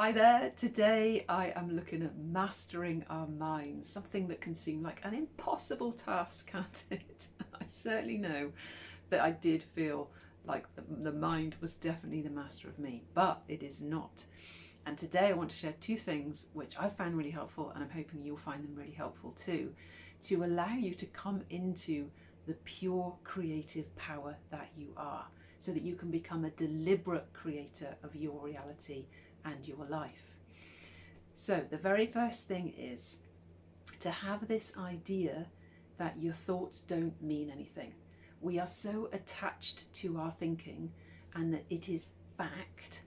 Hi there, today I am looking at mastering our minds, something that can seem like an impossible task, can't it? I certainly know that I did feel like the mind was definitely the master of me, but it is not. And today I want to share two things which I found really helpful, and I'm hoping you'll find them really helpful too, to allow you to come into the pure creative power that you are, so that you can become a deliberate creator of your reality and your life. So the very first thing is to have this idea that your thoughts don't mean anything. We are so attached to our thinking and that it is fact,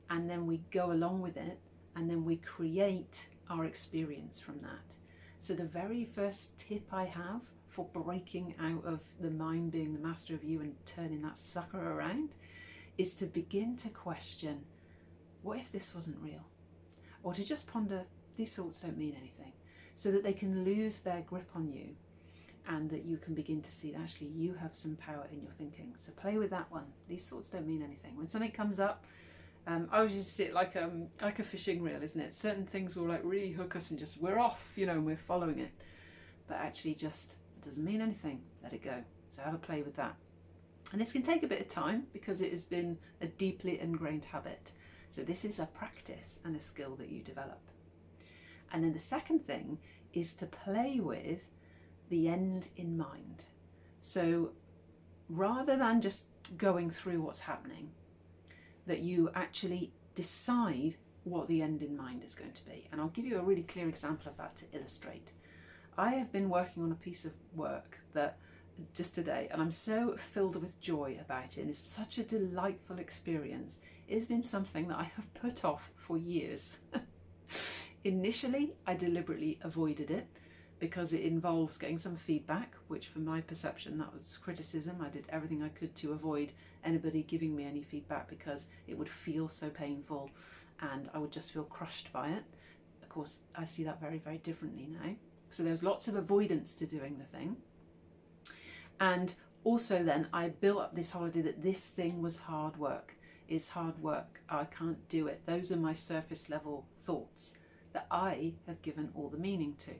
and then we go along with it, and then we create our experience from that. So the very first tip I have for breaking out of the mind being the master of you and turning that sucker around is to begin to question, what if this wasn't real? Or to just ponder, these thoughts don't mean anything, so that they can lose their grip on you and that you can begin to see that actually you have some power in your thinking. So play with that one. These thoughts don't mean anything. When something comes up, I always just see it like a fishing reel, isn't it? Certain things will like really hook us and just we're off, and we're following it. But actually just, it doesn't mean anything. Let it go. So have a play with that. And this can take a bit of time because it has been a deeply ingrained habit. So this is a practice and a skill that you develop. And then the second thing is to play with the end in mind. So rather than just going through what's happening, that you actually decide what the end in mind is going to be. And I'll give you a really clear example of that to illustrate. I have been working on a piece of work that just today, and I'm so filled with joy about it, and it's such a delightful experience. It's been something that I have put off for years. Initially, I deliberately avoided it because it involves getting some feedback, which from my perception, that was criticism. I did everything I could to avoid anybody giving me any feedback because it would feel so painful and I would just feel crushed by it. Of course, I see that very, very differently now. So there's lots of avoidance to doing the thing. And also then I built up this whole idea that this thing was hard work. It's hard work. I can't do it. Those are my surface level thoughts that I have given all the meaning to.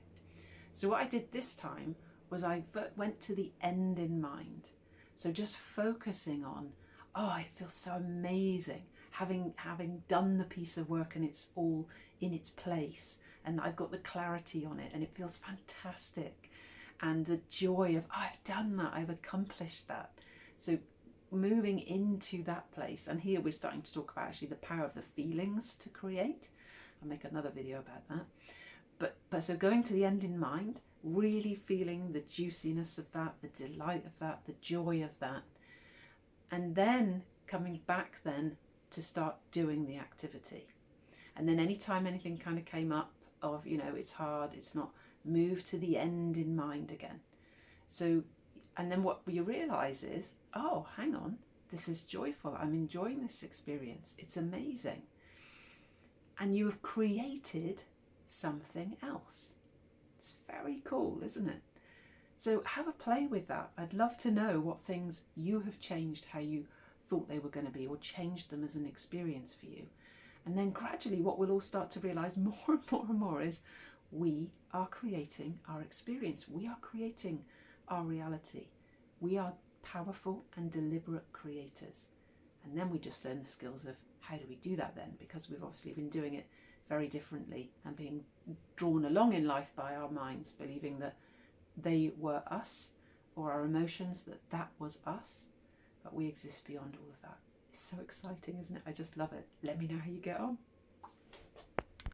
So what I did this time was I went to the end in mind. So just focusing on, oh, it feels so amazing having done the piece of work and it's all in its place and I've got the clarity on it and it feels fantastic. And the joy of, oh, I've done that, I've accomplished that. So moving into that place, and here we're starting to talk about actually the power of the feelings to create. I'll make another video about that. But so going to the end in mind, really feeling the juiciness of that, the delight of that, the joy of that, and then coming back then to start doing the activity. And then anytime anything kind of came up of, it's hard, it's not, move to the end in mind again. So, and then what you realize is, oh, hang on, this is joyful. I'm enjoying this experience. It's amazing. And you have created something else. It's very cool, isn't it? So have a play with that. I'd love to know what things you have changed how you thought they were going to be, or changed them as an experience for you. And then gradually what we'll all start to realize more and more and more is we are creating our experience. We are creating our reality. We are powerful and deliberate creators. And then we just learn the skills of how do we do that then? Because we've obviously been doing it very differently and being drawn along in life by our minds, believing that they were us, or our emotions, that was us. But we exist beyond all of that. It's so exciting, isn't it? I just love it. Let me know how you get on.